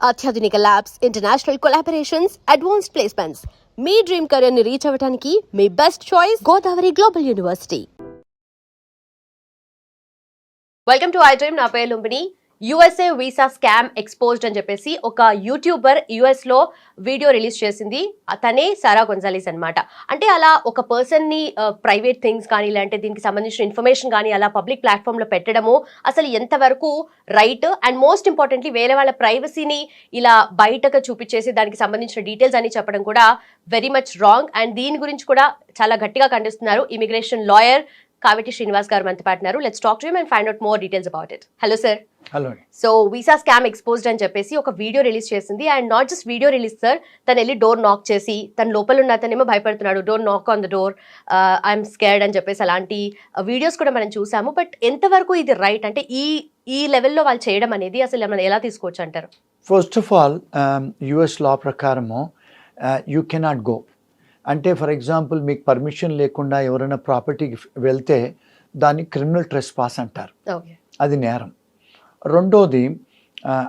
అత్యాధునిక labs, international collaborations, advanced placements. మీ dream career ని రీచ్ అవ్వడానికి మీ best choice Godavari global university. Welcome to I Dream. నా పేరు Lumbini. USA visa scam exposed అని చెప్పేసి ఒక యూట్యూబర్ యుఎస్ లో వీడియో రిలీజ్ చేసింది. తనే సారా గొంజాలిస్ అన్నమాట. అంటే అలా ఒక పర్సన్ ని ప్రైవేట్ థింగ్స్ కానీ లేదంటే దీనికి సంబంధించిన ఇన్ఫర్మేషన్ కానీ అలా పబ్లిక్ ప్లాట్ఫామ్ లో పెట్టడము అసలు ఎంతవరకు రైట్, అండ్ మోస్ట్ ఇంపార్టెంట్లీ వేరే వాళ్ళ ప్రైవసీని ఇలా బయటకు చూపించేసి దానికి సంబంధించిన డీటెయిల్స్ అని చెప్పడం కూడా వెరీ మచ్ రాంగ్. అండ్ దీని గురించి కూడా చాలా గట్టిగా ఖండిస్తున్నారు ఇమిగ్రేషన్ లాయర్ కావేటి శ్రీనివాస్ గారు మనతో పాటున్నారు. Let's talk to him and find out more details about it. Hello sir. Hello. So visa scam exposed అని చెప్పేసి ఒక వీడియో రిలీజ్ చేసింది. And not just video release sir, తను వెళ్ళి డోర్ నాక్ చేసి తన లోపల ఉన్న అతనేమో భయపడుతున్నాడు, door knock on the door, I'm scared అని చెప్పేసి అలాంటి వీడియోస్ కూడా మనం చూసాము. బట్ ఎంతవరకు ఇది రైట్, అంటే ఈ లెవెల్లో వాళ్ళు చేయడం అనేది అసలు మనం ఎలా తీసుకోవచ్చు అంటారు? ఫస్ట్ ఆఫ్ ఆల్ యుఎస్ లా ప్రకారము యూ కెనాట్ గో. అంటే ఫర్ ఎగ్జాంపుల్ మీకు పర్మిషన్ లేకుండా ఎవరైనా ప్రాపర్టీకి వెళ్తే దాన్ని క్రిమినల్ ట్రెస్పాస్ అంటారు, అది నేరం. రెండోది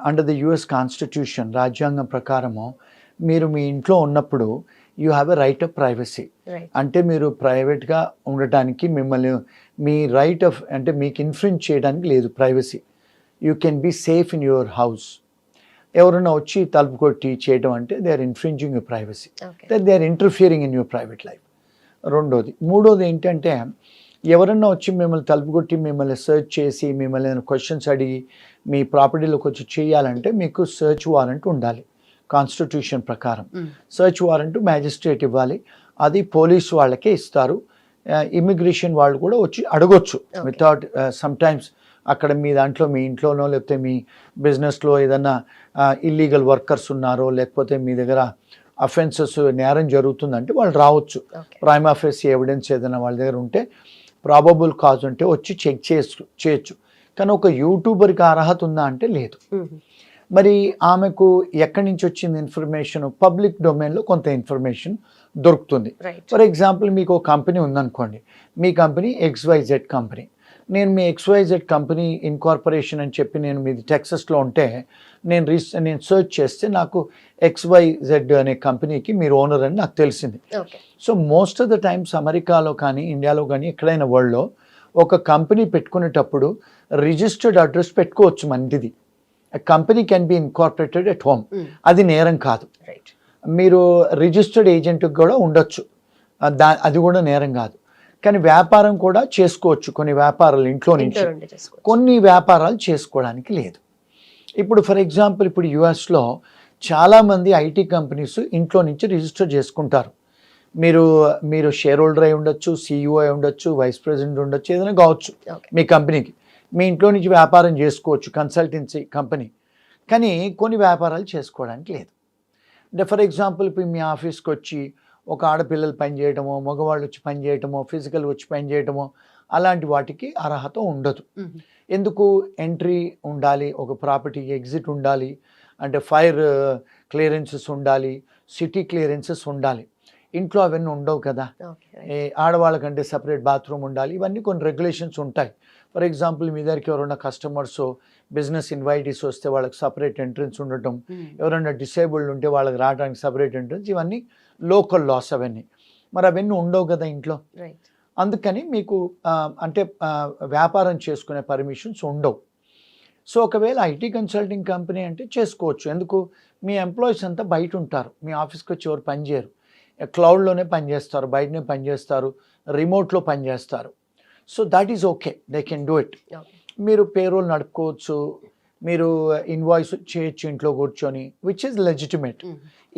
అండర్ ద యుఎస్ కాన్స్టిట్యూషన్, రాజ్యాంగం ప్రకారము మీరు మీ ఇంట్లో ఉన్నప్పుడు you have a right of privacy. అంటే మీరు ప్రైవేట్గా ఉండటానికి మిమ్మల్ని మీ రైట్ ఆఫ్ అంటే మీకు ఇన్ఫ్రింజ్ చేయడానికి లేదు privacy. You can be safe in your house. ఎవరైనా వచ్చి తలుపు కొట్టి చేయడం అంటే they are infringing your privacy, they are interfering in your private life. రెండోది. మూడోది ఏంటంటే ఎవరన్నా వచ్చి మిమ్మల్ని తలుపు కొట్టి మిమ్మల్ని సెర్చ్ చేసి మిమ్మల్ని క్వశ్చన్స్ అడిగి మీ ప్రాపర్టీలోకి వచ్చి చేయాలంటే మీకు సెర్చ్ వారెంట్ ఉండాలి కాన్స్టిట్యూషన్ ప్రకారం. సెర్చ్ వారెంట్ మ్యాజిస్ట్రేట్ ఇవ్వాలి, అది పోలీసు వాళ్ళకే ఇస్తారు. ఇమిగ్రేషన్ వాళ్ళు కూడా వచ్చి అడగొచ్చు వితౌట్ సమ్టైమ్స్ అక్కడ మీ దాంట్లో మీ ఇంట్లోనో లేకపోతే మీ బిజినెస్లో ఏదన్నా ఇల్లీగల్ వర్కర్స్ ఉన్నారో లేకపోతే మీ దగ్గర అఫెన్సెస్ నేరం జరుగుతుందంటే వాళ్ళు రావచ్చు. ప్రైమా ఫేసి ఎవిడెన్స్ ఏదైనా వాళ్ళ దగ్గర ఉంటే, ప్రాబబుల్ కాజ్ ఉంటే వచ్చి చెక్ చేయొచ్చు. కానీ ఒక యూట్యూబర్కి అర్హత ఉందా అంటే లేదు. మరి ఆమెకు ఎక్కడి నుంచి వచ్చింది ఇన్ఫర్మేషన్? పబ్లిక్ డొమైన్లో కొంత ఇన్ఫర్మేషన్ దొరుకుతుంది. ఫర్ ఎగ్జాంపుల్ మీకు ఒక కంపెనీ ఉందనుకోండి, మీ కంపెనీ XYZ కంపెనీ. నేను మీ XYZ కంపెనీ ఇన్కార్పొరేషన్ అని చెప్పి నేను మీది టెక్సస్లో ఉంటే నేను సెర్చ్ చేస్తే నాకు XYZ అనే కంపెనీకి మీరు ఓనర్ అని నాకు తెలిసింది. So most of the times అమెరికాలో కానీ ఇండియాలో కానీ ఎక్కడైనా వరల్డ్లో ఒక కంపెనీ పెట్టుకునేటప్పుడు రిజిస్టర్డ్ అడ్రస్ పెట్టుకోవచ్చు మందిది. Company can be incorporated at home, అది నేరం కాదు. మీరు రిజిస్టర్డ్ ఏజెంట్కి కూడా ఉండొచ్చు, అది కూడా నేరం కాదు. కానీ వ్యాపారం కూడా చేసుకోవచ్చు, కొన్ని వ్యాపారాలు ఇంట్లో నుంచి, కొన్ని వ్యాపారాలు చేసుకోవడానికి లేదు. ఇప్పుడు ఫర్ ఎగ్జాంపుల్ ఇప్పుడు యుఎస్లో చాలామంది ఐటీ కంపెనీస్ ఇంట్లో నుంచి రిజిస్టర్ చేసుకుంటారు. మీరు షేర్ హోల్డర్ అయి ఉండొచ్చు, CEO అయి ఉండొచ్చు, వైస్ ప్రెసిడెంట్ ఉండొచ్చు, ఏదైనా కావచ్చు మీ కంపెనీకి. మీ ఇంట్లో నుంచి వ్యాపారం చేసుకోవచ్చు, కన్సల్టెన్సీ కంపెనీ. కానీ కొన్ని వ్యాపారాలు చేసుకోవడానికి లేదు. అంటే ఫర్ ఎగ్జాంపుల్ ఇప్పుడు మీ ఆఫీస్కి వచ్చి ఒక ఆడపిల్లలు పనిచేయటమో, మగవాళ్ళు వచ్చి పనిచేయటమో, ఫిజికల్ వచ్చి పనిచేయటమో, అలాంటి వాటికి అర్హత ఉండదు. ఎందుకు? ఎంట్రీ ఉండాలి, ఒక ప్రాపర్టీకి ఎగ్జిట్ ఉండాలి, అంటే ఫైర్ క్లియరెన్సెస్ ఉండాలి, సిటీ క్లియరెన్సెస్ ఉండాలి. ఇంట్లో అవన్నీ ఉండవు కదా. ఆడవాళ్ళకంటే సపరేట్ బాత్రూమ్ ఉండాలి, ఇవన్నీ కొన్ని రెగ్యులేషన్స్ ఉంటాయి. ఫర్ ఎగ్జాంపుల్ మీ దగ్గరికి ఎవరైనా కస్టమర్స్ బిజినెస్ ఇన్వైటీస్ వస్తే వాళ్ళకి సపరేట్ ఎంట్రన్స్ ఉండటం, ఎవరైనా డిసేబుల్డ్ ఉంటే వాళ్ళకి రావడానికి సపరేట్ ఎంట్రన్స్, ఇవన్నీ లోకల్ లాస్ అవన్నీ. మరి అవన్నీ ఉండవు కదా ఇంట్లో. అందుకని మీకు అంటే వ్యాపారం చేసుకునే పర్మిషన్స్ ఉండవు. సో ఒకవేళ ఐటీ కన్సల్టింగ్ కంపెనీ అంటే చేసుకోవచ్చు. ఎందుకు? మీ ఎంప్లాయీస్ అంతా బయట ఉంటారు, మీ ఆఫీస్కి వచ్చి ఎవరు పనిచేయరు, క్లౌడ్లోనే పనిచేస్తారు, బయటనే పనిచేస్తారు, రిమోట్లో పనిచేస్తారు. So that is okay, they can do it. మీరు పేరోల్ నడుపుకోవచ్చు, మీరు ఇన్వాయిస్ చేయొచ్చు ఇంట్లో కూర్చొని, which is legitimate.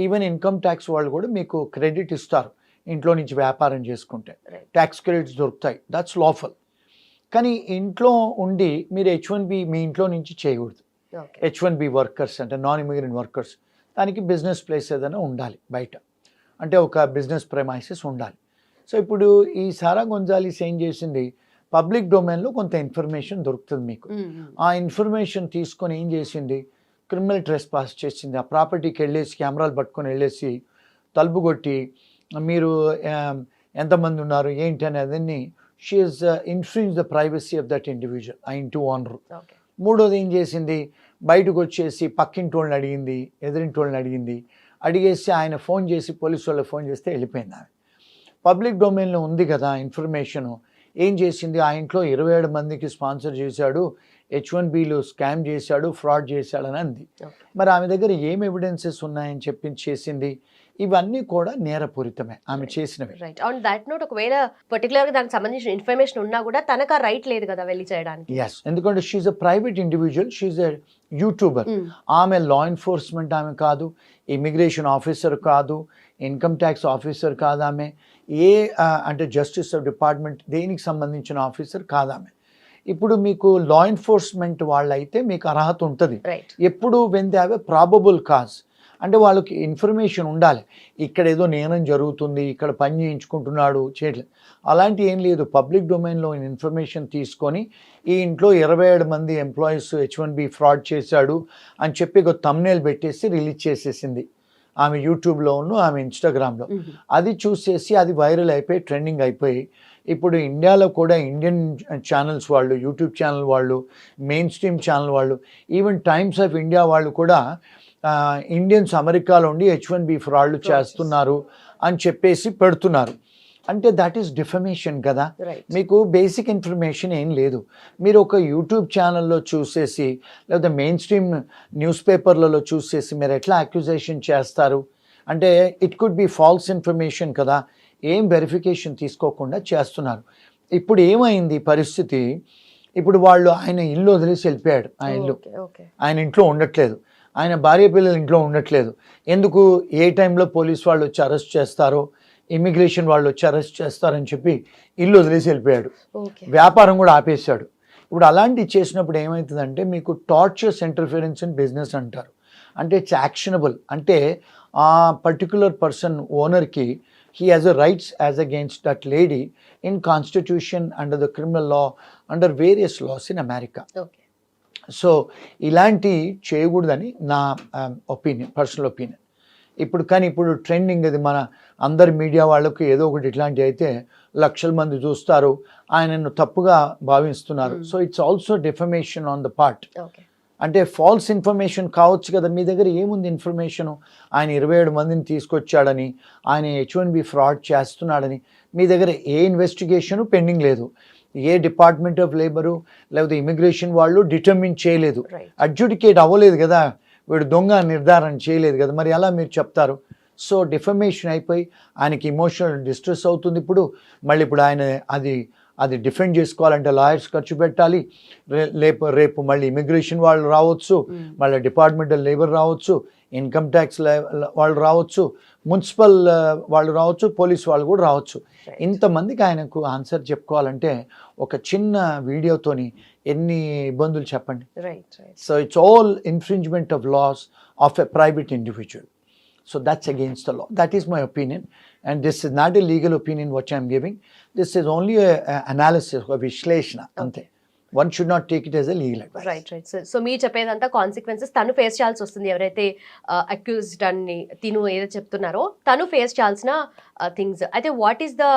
Even income tax వాళ్ళు కూడా మీకు క్రెడిట్ ఇస్తారు ఇంట్లో నుంచి వ్యాపారం చేసుకుంటే, ట్యాక్స్ క్రెడిట్స్ దొరుకుతాయి, దట్స్ లాఫుల్. కానీ ఇంట్లో ఉండి మీరు H1B మీ ఇంట్లో నుంచి చేయకూడదు. H1B వర్కర్స్ అంటే నాన్ ఇమిగ్రెంట్ వర్కర్స్, దానికి బిజినెస్ ప్లేస్ ఏదైనా ఉండాలి బయట, అంటే ఒక బిజినెస్ ప్రెమైసెస్ ఉండాలి. సో ఇప్పుడు ఈ సారా గొంజాలిస్ ఏం చేసింది, పబ్లిక్ డొమైన్లో కొంత ఇన్ఫర్మేషన్ దొరుకుతుంది మీకు. ఆ ఇన్ఫర్మేషన్ తీసుకొని ఏం చేసింది, క్రిమినల్ ట్రెస్పాస్ చేసింది. ఆ ప్రాపర్టీకి వెళ్ళేసి కెమెరాలు పట్టుకొని వెళ్ళేసి తలుపు కొట్టి మీరు ఎంతమంది ఉన్నారు ఏంటి అనేది she is infringe the privacy of that individual, ఆ ఇంటి ఓనర్. మూడోది ఏం చేసింది, బయటకు వచ్చేసి పక్కింటోళ్ళని అడిగింది, ఎదురింటోళ్ళని అడిగింది. అడిగేసి ఆయన ఫోన్ చేసి పోలీసు వాళ్ళకి ఫోన్ చేస్తే వెళ్ళిపోయింది ఆమె. పబ్లిక్ డొమైన్లో ఉంది కదా ఇన్ఫర్మేషను. ఏం చేసింది, ఆ ఇంట్లో 27 మందికి స్పాన్సర్ చేశాడు, H1Bలు స్కామ్ చేశాడు, ఫ్రాడ్ చేశాడని అంది. మరి ఆమె దగ్గర ఏం ఎవిడెన్సెస్ ఉన్నాయని చెప్పి చేసింది. ఇవన్నీ కూడా నేరపూరితమే ఆమె చేసినవి. రైట్. ఆన్ దట్ నోట్ ఒకవేళ పర్టికులర్గా దానికి సంబంధించిన ఇన్ఫర్మేషన్ ఉన్నా కూడా తనకు ఆ రైట్ లేదు కదా వెళ్ళి చేయడానికి. ఎస్, ఎందుకంటే she's a private individual, she's a YouTuber. ఆమె లా ఎన్ఫోర్స్మెంట్ ఆమె కాదు, ఇమిగ్రేషన్ ఆఫీసర్ కాదు, ఇన్కమ్ ట్యాక్స్ ఆఫీసర్ కాదు ఆమె, అంటే జస్టిస్ డిపార్ట్మెంట్ దేనికి సంబంధించిన ఆఫీసర్ కాదు ఆమె. ఇప్పుడు మీకు లా ఎన్ఫోర్స్మెంట్ వాళ్ళైతే మీకు అర్హత ఉంటుంది. ఎప్పుడు when they have a probable cause, అంటే వాళ్ళకి ఇన్ఫర్మేషన్ ఉండాలి. ఇక్కడ ఏదో నేరం జరుగుతుంది, ఇక్కడ పని చేయించుకుంటున్నాడు, చేయట్లేదు, అలాంటి ఏం లేదు. పబ్లిక్ డొమైన్లో ఇన్ఫర్మేషన్ తీసుకొని ఈ ఇంట్లో 27 మంది ఎంప్లాయీస్ H1B ఫ్రాడ్ చేశాడు అని చెప్పి ఒక థంబ్నెయిల్ పెట్టేసి రిలీజ్ చేసేసింది ఆమె యూట్యూబ్లోను, ఆమె ఇన్స్టాగ్రామ్లో. అది చూసేసి అది వైరల్ అయిపోయి ట్రెండింగ్ అయిపోయి ఇప్పుడు ఇండియాలో కూడా ఇండియన్ ఛానల్స్ వాళ్ళు, యూట్యూబ్ ఛానల్ వాళ్ళు, మెయిన్ స్ట్రీమ్ ఛానల్ వాళ్ళు, ఈవెన్ టైమ్స్ ఆఫ్ ఇండియా వాళ్ళు కూడా ఇండియన్స్ అమెరికాలో ఉండి H1B ఫ్రాడ్లు చేస్తున్నారు అని చెప్పేసి పెడుతున్నారు. అంటే దట్ ఈస్ డిఫమేషన్ కదా. మీకు బేసిక్ ఇన్ఫర్మేషన్ ఏం లేదు. మీరు ఒక యూట్యూబ్ ఛానల్లో చూసేసి లేదా మెయిన్ స్ట్రీమ్ న్యూస్ పేపర్లలో చూసేసి మీరు ఎట్లా అక్యూజేషన్ చేస్తారు? అంటే it could be false information కదా. ఏం వెరిఫికేషన్ తీసుకోకుండా చేస్తున్నారు. ఇప్పుడు ఏమైంది పరిస్థితి, ఇప్పుడు వాళ్ళు ఆయన ఇల్లు వదిలేసి వెళ్ళిపోయాడు. ఆయన ఇంట్లో ఉండట్లేదు, ఆయన భార్య పిల్లలు ఇంట్లో ఉండట్లేదు. ఎందుకు, ఏ టైంలో పోలీస్ వాళ్ళు వచ్చి అరెస్ట్ చేస్తారో, ఇమిగ్రేషన్ వాళ్ళు వచ్చి అరెస్ట్ చేస్తారని చెప్పి ఇల్లు వదిలేసి వెళ్ళిపోయాడు. వ్యాపారం కూడా ఆపేశాడు. ఇప్పుడు అలాంటివి చేసినప్పుడు ఏమవుతుందంటే మీకు టార్చర్స్ ఇంటర్ఫిరెన్స్ ఇన్ బిజినెస్ అంటారు. అంటే ఇట్స్ యాక్షనబుల్. అంటే ఆ పర్టికులర్ పర్సన్ ఓనర్కి he has a rights as against that lady in constitution, under the criminal law, under various laws in America. So ఇలాంటి చేయకూడదని నా ఒపీనియన్, పర్సనల్ ఒపీనియన్. ఇప్పుడు trending అది, మన అందరి మీడియా వాళ్ళకు ఏదో ఒకటి ఇట్లాంటివి అయితే లక్షల మంది చూస్తారు, ఆయనను తప్పుగా భావిస్తున్నారు. So it's also defamation on the part. అంటే ఫాల్స్ ఇన్ఫర్మేషన్ కావచ్చు కదా. మీ దగ్గర ఏముంది ఇన్ఫర్మేషను, ఆయన 27 మందిని తీసుకొచ్చాడని, ఆయన H1B ఫ్రాడ్ చేస్తున్నాడని మీ దగ్గర ఏ ఇన్వెస్టిగేషను పెండింగ్ లేదు. ఏ డిపార్ట్మెంట్ ఆఫ్ లేబరు లేకపోతే ఇమిగ్రేషన్ వాళ్ళు డిటర్మిన్ చేయలేదు, అడ్జుడికేట్ అవ్వలేదు కదా, వీడు దొంగ నిర్ధారణ చేయలేదు కదా. మరి ఎలా మీరు చెప్తారు? సో డిఫమేషన్ అయిపోయి ఆయనకి ఇమోషనల్ డిస్ట్రెస్ అవుతుంది. ఇప్పుడు ఆయన అది డిఫెండ్ చేసుకోవాలంటే లాయర్స్ ఖర్చు పెట్టాలి. రేపు మళ్ళీ ఇమిగ్రేషన్ వాళ్ళు రావచ్చు, మళ్ళీ డిపార్ట్మెంట్ ఆఫ్ లేబర్ రావచ్చు, ఇన్కమ్ ట్యాక్స్ వాళ్ళు రావచ్చు, మున్సిపల్ వాళ్ళు రావచ్చు, పోలీస్ వాళ్ళు కూడా రావచ్చు. ఇంతమందికి ఆయనకు ఆన్సర్ చెప్పుకోవాలంటే ఒక చిన్న వీడియోతోని ఎన్ని ఇబ్బందులు చెప్పండి. So it's all infringement of laws of a private individual. So that's against the law. That is my opinion, and this is not a legal opinion which I am giving. This is only a analysis of Vishleshana. Ante. One should not take it as a legal advice. Right. So మీరు చెప్పేదంతా consequences తను face చేయాల్సి వస్తుంది. ఎవరైతే accused అని తిను ఏదో చెప్తున్నారో తను ఫేస్ చేయాల్సిన థింగ్స్. అయితే what is the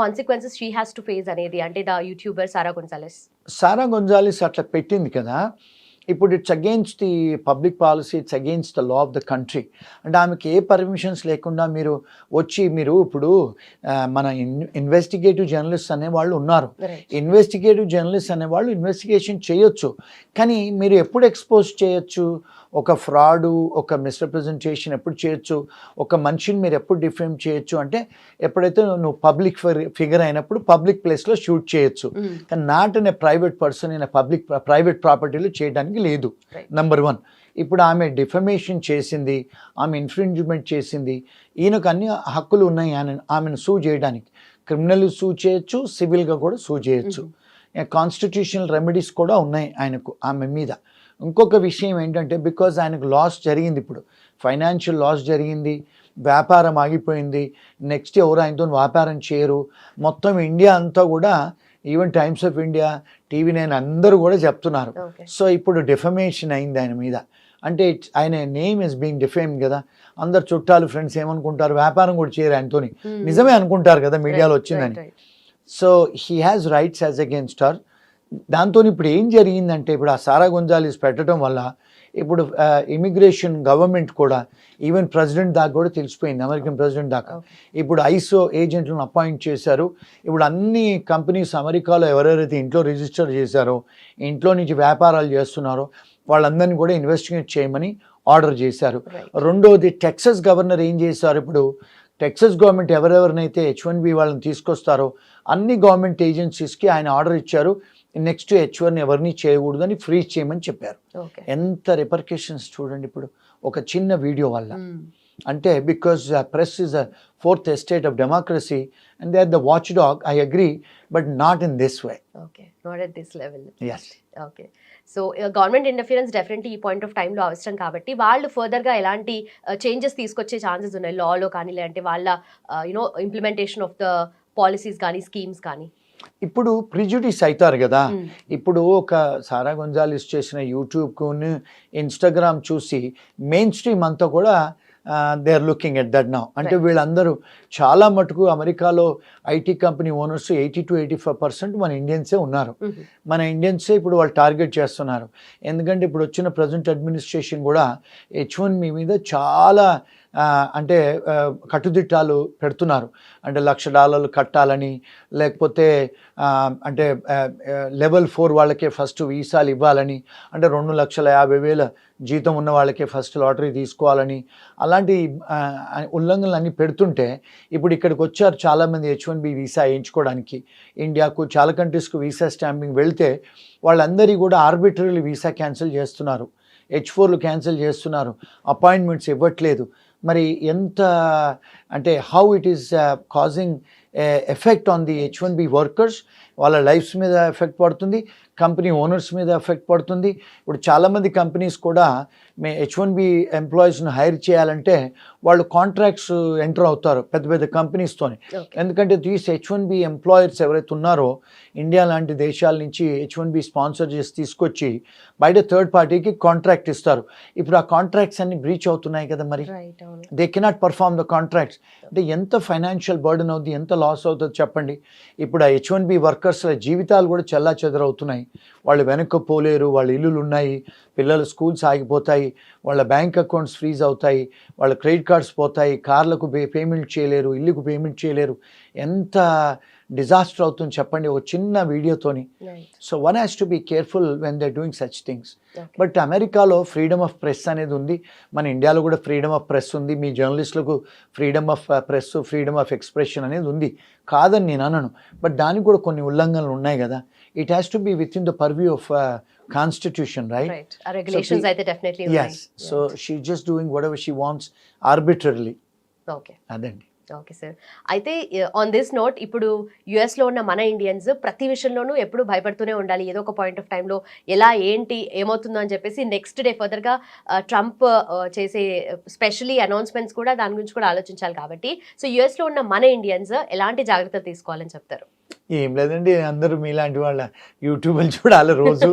consequences she has to face అనేది, అంటే ద యూట్యూబర్ సారా గొంజాలెస్ అట్లా పెట్టింది కదా. ఇప్పుడు it's against the public policy, it's against the law of the country. అంటే ఆమెకి ఏ పర్మిషన్స్ లేకుండా మీరు ఇప్పుడు మన ఇన్వెస్టిగేటివ్ జర్నలిస్ట్ అనేవాళ్ళు ఉన్నారు. ఇన్వెస్టిగేటివ్ జర్నలిస్ట్ అనేవాళ్ళు ఇన్వెస్టిగేషన్ చేయొచ్చు, కానీ మీరు ఎప్పుడు ఎక్స్పోజ్ చేయొచ్చు? ఒక ఫ్రాడు, ఒక మిస్రిప్రజెంటేషన్ ఎప్పుడు చేయొచ్చు? ఒక మనిషిని మీరు ఎప్పుడు డిఫేమ్ చేయొచ్చు అంటే ఎప్పుడైతే నువ్వు పబ్లిక్ ఫిగర్ అయినప్పుడు పబ్లిక్ ప్లేస్లో షూట్ చేయొచ్చు, కానీ not in a private person in private ప్రాపర్టీలో చేయడానికి లేదు. నెంబర్ 1. ఇప్పుడు ఆమె డిఫమేషన్ చేసింది, ఆమె ఇన్ఫ్రింజ్మెంట్ చేసింది. ఈయనకు అన్ని హక్కులు ఉన్నాయి ఆమెను సూ చేయడానికి. క్రిమినల్ సూ చేయొచ్చు, సివిల్గా కూడా సూ చేయొచ్చు. కాన్స్టిట్యూషనల్ రెమెడీస్ కూడా ఉన్నాయి ఆయనకు ఆమె మీద. ఇంకొక విషయం ఏంటంటే బికాజ్ ఆయనకు లాస్ జరిగింది, ఇప్పుడు ఫైనాన్షియల్ లాస్ జరిగింది, వ్యాపారం ఆగిపోయింది, నెక్స్ట్ ఎవరు ఆయనతో వ్యాపారం చేయరు. మొత్తం ఇండియా అంతా కూడా, even times of India, TV9 అందరూ కూడా చెప్తున్నారు. సో ఇప్పుడు డిఫమేషన్ అయింది ఆయన మీద. అంటే ఆయన నేమ్ ఇస్ బీయింగ్ డిఫేమ్డ్ కదా. అందరు చుట్టాలు, ఫ్రెండ్స్ ఏమనుకుంటారు, వ్యాపారం కూడా చేయరు ఆయనతోని, నిజమే అనుకుంటారు కదా మీడియాలో వచ్చిందని. So he has rights as against her. దాంతో ఇప్పుడు ఏం జరిగిందంటే ఇప్పుడు ఆ సారా గొంజాలెస్ పెట్టడం వల్ల ఇప్పుడు ఇమిగ్రేషన్ గవర్నమెంట్ కూడా ఈవెన్ ప్రెసిడెంట్ దాకా కూడా తెలిసిపోయింది, అమెరికన్ ప్రెసిడెంట్ దాకా. ఇప్పుడు ఐసో ఏజెంట్లను అపాయింట్ చేశారు. ఇప్పుడు అన్ని కంపెనీస్ అమెరికాలో ఎవరెవరైతే ఇంట్లో రిజిస్టర్ చేశారో, ఇంట్లో నుంచి వ్యాపారాలు చేస్తున్నారో వాళ్ళందరినీ కూడా ఇన్వెస్టిగేట్ చేయమని ఆర్డర్ చేశారు. రెండోది టెక్సస్ గవర్నర్ ఏం చేశారు, ఇప్పుడు టెక్సస్ గవర్నమెంట్ ఎవరెవరినైతే H1B వాళ్ళని తీసుకొస్తారో అన్ని గవర్నమెంట్ ఏజెన్సీస్కి ఆయన ఆర్డర్ ఇచ్చారు, నెక్స్ట్ H1 ఎవరిని చేయకూడదని ఫ్రీజ్ చేయమని చెప్పారు. ఎంత రిపర్కేషన్స్ చూడండి ఇప్పుడు ఒక చిన్న వీడియో వల్ల. అంటే because press is a fourth estate of democracy and they are the watch dog, I agree, but not in this way. Okay, not at this level. yes okay, so government interference definitely ఈ point of టైంలో అవసరం కాబట్టి వాళ్ళు ఫర్దర్గా ఎలాంటి changes తీసుకొచ్చే chances ఉన్నాయి లాలో కానీ, లేదంటే వాళ్ళ ఇంప్లిమెంటేషన్ ఆఫ్ ద పాలసీస్ కానీ, స్కీమ్స్ కానీ? ఇప్పుడు ప్రిజుడిస్ అవుతారు కదా. ఇప్పుడు ఒక సారా గొంజాలిస్ చేసిన యూట్యూబ్కు ఇన్స్టాగ్రామ్ చూసి మెయిన్ స్ట్రీమ్ అంతా కూడా they are looking at that now. అంటే వీళ్ళందరూ చాలా మటుకు అమెరికాలో ఐటీ కంపెనీ ఓనర్స్ 80 to 85% మన ఇండియన్సే ఉన్నారు. మన ఇండియన్సే ఇప్పుడు వాళ్ళు టార్గెట్ చేస్తున్నారు. ఎందుకంటే ఇప్పుడు వచ్చిన ప్రజెంట్ అడ్మినిస్ట్రేషన్ కూడా H1B మీద చాలా అంటే కట్టుదిట్టాలు పెడుతున్నారు. అంటే $1,00,000 కట్టాలని, లేకపోతే అంటే లెవెల్ 4 వాళ్ళకే ఫస్ట్ వీసాలు ఇవ్వాలని, అంటే 2,50,000 జీతం ఉన్న వాళ్ళకే ఫస్ట్ లాటరీ తీసుకోవాలని, అలాంటి ఉల్లంఘనలు అన్నీ పెడుతుంటే ఇప్పుడు ఇక్కడికి వచ్చారు చాలామంది H1B వీసా వేయించుకోవడానికి. ఇండియాకు చాలా కంట్రీస్కు వీసా స్టాంపింగ్ వెళ్తే వాళ్ళందరి కూడా ఆర్బిటరీ వీసా క్యాన్సిల్ చేస్తున్నారు, H4లు క్యాన్సిల్ చేస్తున్నారు, అపాయింట్మెంట్స్ ఇవ్వట్లేదు. మరి ఎంత అంటే how it is causing effect on the H1B workers, వాళ్ళ లైఫ్స్ మీద ఎఫెక్ట్ పడుతుంది, కంపెనీ ఓనర్స్ మీద ఎఫెక్ట్ పడుతుంది. ఇప్పుడు చాలామంది కంపెనీస్ కూడా H1B ఎంప్లాయీస్ని హైర్ చేయాలంటే వాళ్ళు కాంట్రాక్ట్స్ ఎంటర్ అవుతారు పెద్ద పెద్ద కంపెనీస్తోని. ఎందుకంటే దీస్ H1B ఎంప్లాయర్స్ ఎవరైతే ఉన్నారో ఇండియా లాంటి దేశాల నుంచి H1B స్పాన్సర్ చేసి తీసుకొచ్చి బయట థర్డ్ పార్టీకి కాంట్రాక్ట్ ఇస్తారు. ఇప్పుడు ఆ కాంట్రాక్ట్స్ అన్ని బ్రీచ్ అవుతున్నాయి కదా, మరి they cannot perform the contracts. అంటే ఎంత ఫైనాన్షియల్ బర్డెన్ అవుతుంది, ఎంత లాస్ అవుతుంది చెప్పండి. ఇప్పుడు ఆ H1B వర్కర్స్ల జీవితాలు కూడా చెల్లా చెదరవుతున్నాయి. వాళ్ళు వెనక్కి పోలేరు, వాళ్ళ ఇల్లులు ఉన్నాయి, పిల్లల స్కూల్స్ ఆగిపోతాయి, వాళ్ళ బ్యాంక్ అకౌంట్స్ ఫ్రీజ్ అవుతాయి, వాళ్ళ క్రెడిట్ కార్డ్స్ పోతాయి, కార్లకు పేమెంట్ చేయలేరు, ఇల్లుకు పేమెంట్ చేయలేరు. ఎంత డిజాస్టర్ అవుతుంది చెప్పండి ఒక చిన్న వీడియోతోని. So one has to be careful when they doing such things. But అమెరికాలో ఫ్రీడమ్ ఆఫ్ ప్రెస్ అనేది ఉంది, మన ఇండియాలో కూడా ఫ్రీడమ్ ఆఫ్ ప్రెస్ ఉంది, మీ జర్నలిస్టులకు freedom of press, freedom of expression అనేది ఉంది, కాదని నేను అనను. బట్ దానికి కూడా కొన్ని ఉల్లంఘనలు ఉన్నాయి కదా. It has to be within the purview of constitution, right? Right. Our regulations so definitely. Yes. Yeah. So she's just doing whatever she wants arbitrarily. Okay. Adandi. Okay sir, అయితే ఆన్ దిస్ నోట్ ఇప్పుడు యుఎస్లో ఉన్న మన Indians ప్రతి విషయంలోనూ ఎప్పుడు భయపడుతూనే ఉండాలి, ఏదో ఒక పాయింట్ ఆఫ్ టైంలో ఎలా ఏంటి ఏమవుతుందో అని చెప్పేసి నెక్స్ట్ డే ఫర్దర్గా ట్రంప్ చేసే స్పెషలీ అనౌన్స్మెంట్స్ కూడా దాని గురించి కూడా ఆలోచించాలి. కాబట్టి సో యుఎస్లో ఉన్న మన ఇండియన్స్ ఎలాంటి జాగ్రత్తలు తీసుకోవాలని చెప్తారు? ఏం లేదండి, అందరూ మీలాంటి వాళ్ళ యూట్యూబ్లు చూడాలి రోజు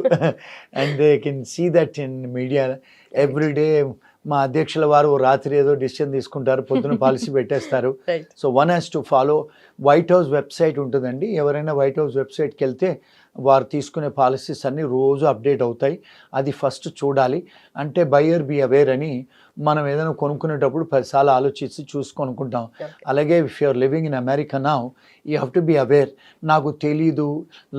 and they can see that in media everyday. మా అధ్యక్షుల వారు రాత్రి ఏదో డిసిషన్ తీసుకుంటారు, పొద్దున పాలసీ పెట్టేస్తారు. So one has to follow. White house website ఉంటుందండి, ఎవరైనా వైట్ హౌస్ వెబ్సైట్కి వెళ్తే వారు తీసుకునే పాలసీస్ అన్నీ రోజు అప్డేట్ అవుతాయి, అది ఫస్ట్ చూడాలి. అంటే బయర్ బీ అవేర్ అని మనం ఏదైనా కొనుక్కునేటప్పుడు 10 సార్లు ఆలోచించి చూసి కొనుక్కుంటాం. అలాగే if you're living in America now you have to be aware. నాకు తెలీదు,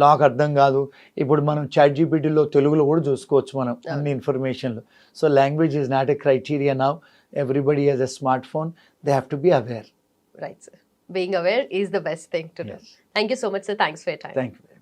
లాకు అర్థం కాదు, ఇప్పుడు మనం ChatGPTలో తెలుగులో కూడా చూసుకోవచ్చు మనం అన్ని ఇన్ఫర్మేషన్లు. So language is not a criteria now, everybody has a smartphone, they have to be aware. Right, sir. Being aware is the best thing to do. Thank you so much, sir. Thanks for your time. Thank you.